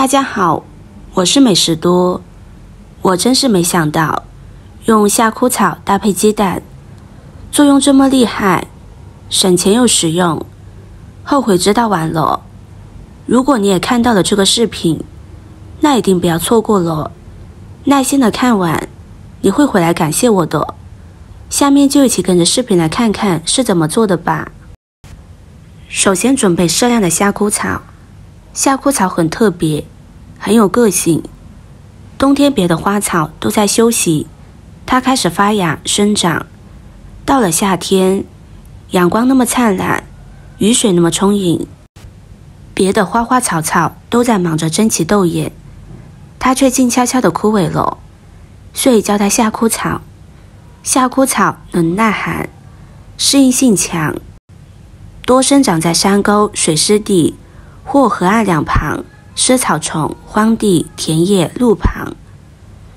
大家好，我是美食多。我真是没想到，用夏枯草搭配鸡蛋，作用这么厉害，省钱又实用，后悔知道晚了。如果你也看到了这个视频，那一定不要错过了，耐心的看完，你会回来感谢我的。下面就一起跟着视频来看看是怎么做的吧。首先准备适量的夏枯草。夏枯草很特别，很有个性。冬天别的花草都在休息，它开始发芽生长。到了夏天，阳光那么灿烂，雨水那么充盈，别的花花草草都在忙着争奇斗艳，它却静悄悄地枯萎了，所以叫它夏枯草。夏枯草能耐寒，适应性强，多生长在山沟、水湿地或河岸两旁、湿草丛、荒地、田野、路旁。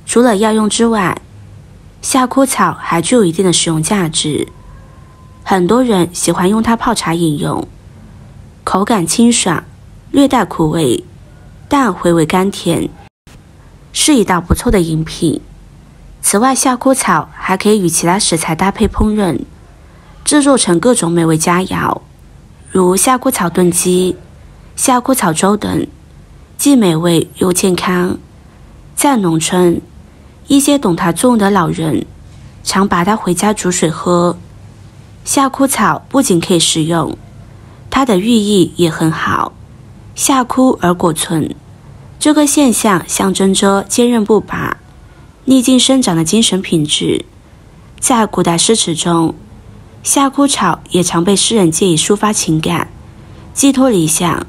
除了药用之外，夏枯草还具有一定的食用价值。很多人喜欢用它泡茶饮用，口感清爽，略带苦味，但回味甘甜，是一道不错的饮品。此外，夏枯草还可以与其他食材搭配烹饪，制作成各种美味佳肴，如夏枯草炖鸡、夏枯草粥等，既美味又健康。在农村，一些懂它作用的老人常把它回家煮水喝。夏枯草不仅可以食用，它的寓意也很好，夏枯而果存，这个现象象征着坚韧不拔、逆境生长的精神品质。在古代诗词中，夏枯草也常被诗人借以抒发情感、寄托理想。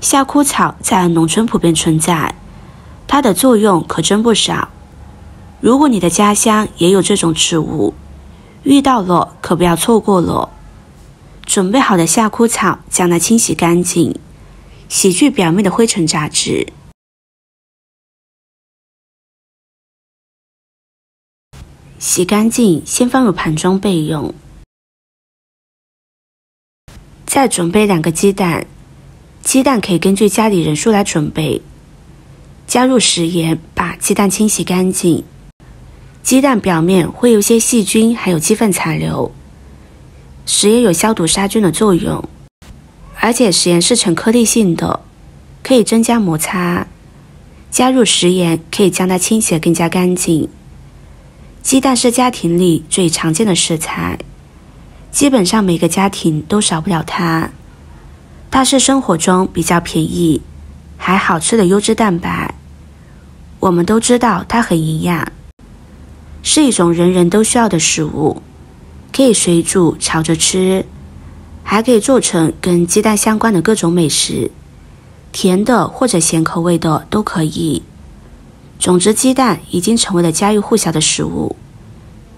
夏枯草在农村普遍存在，它的作用可真不少。如果你的家乡也有这种植物，遇到了可不要错过了。准备好的夏枯草，将它清洗干净，洗去表面的灰尘杂质。洗干净，先放入盘中备用。再准备2个鸡蛋，鸡蛋可以根据家里人数来准备。加入食盐，把鸡蛋清洗干净。鸡蛋表面会有些细菌，还有鸡粪残留。食盐有消毒杀菌的作用，而且食盐是呈颗粒性的，可以增加摩擦。加入食盐可以将它清洗得更加干净。鸡蛋是家庭里最常见的食材，基本上每个家庭都少不了它。它是生活中比较便宜还好吃的优质蛋白。我们都知道它很营养，是一种人人都需要的食物，可以水煮炒着吃，还可以做成跟鸡蛋相关的各种美食，甜的或者咸口味的都可以。总之，鸡蛋已经成为了家喻户晓的食物，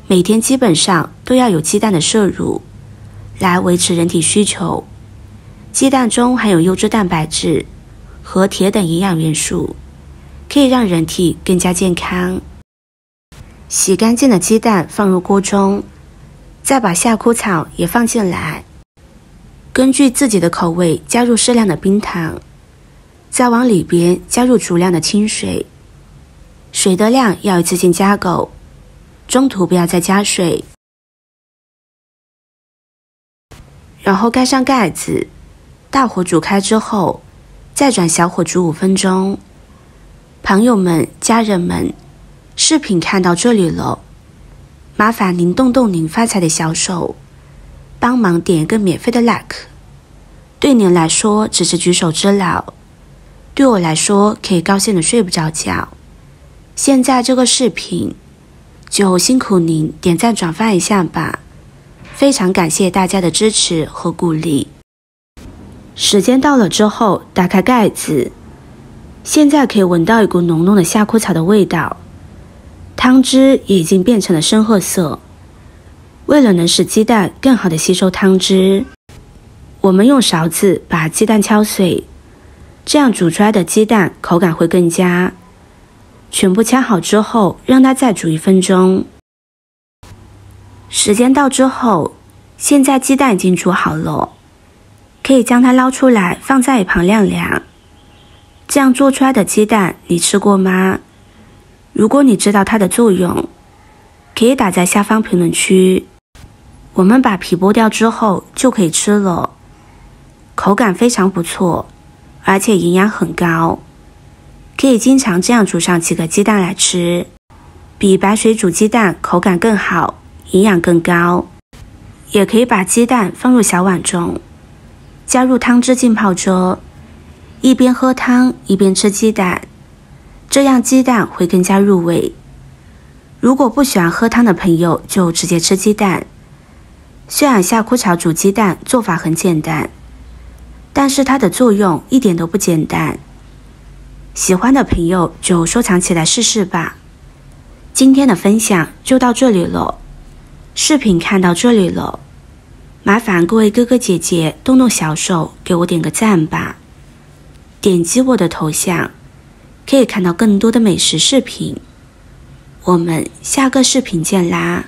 每天基本上都要有鸡蛋的摄入，来维持人体需求。鸡蛋中含有优质蛋白质和铁等营养元素，可以让人体更加健康。洗干净的鸡蛋放入锅中，再把夏枯草也放进来，根据自己的口味加入适量的冰糖，再往里边加入足量的清水，水的量要一次性加够，中途不要再加水。然后盖上盖子，大火煮开之后，再转小火煮5分钟。朋友们、家人们，视频看到这里了，麻烦您动动您发财的小手，帮忙点一个免费的 like。 对您来说只是举手之劳，对我来说可以高兴的睡不着觉。现在这个视频就辛苦您点赞转发一下吧，非常感谢大家的支持和鼓励。时间到了之后，打开盖子，现在可以闻到一股浓浓的夏枯草的味道，汤汁也已经变成了深褐色。为了能使鸡蛋更好的吸收汤汁，我们用勺子把鸡蛋敲碎，这样煮出来的鸡蛋口感会更佳。全部敲好之后，让它再煮1分钟。时间到之后，现在鸡蛋已经煮好了，可以将它捞出来放在一旁晾凉。这样做出来的鸡蛋你吃过吗？如果你知道它的作用，可以打在下方评论区。我们把皮剥掉之后就可以吃了，口感非常不错，而且营养很高，可以经常这样煮上几个鸡蛋来吃，比白水煮鸡蛋口感更好，营养更高。也可以把鸡蛋放入小碗中，加入汤汁浸泡着，一边喝汤一边吃鸡蛋，这样鸡蛋会更加入味。如果不喜欢喝汤的朋友，就直接吃鸡蛋。虽然夏枯草煮鸡蛋做法很简单，但是它的作用一点都不简单。喜欢的朋友就收藏起来试试吧。今天的分享就到这里了，视频看到这里了，麻烦各位哥哥姐姐动动小手给我点个赞吧。点击我的头像，可以看到更多的美食视频。我们下个视频见啦！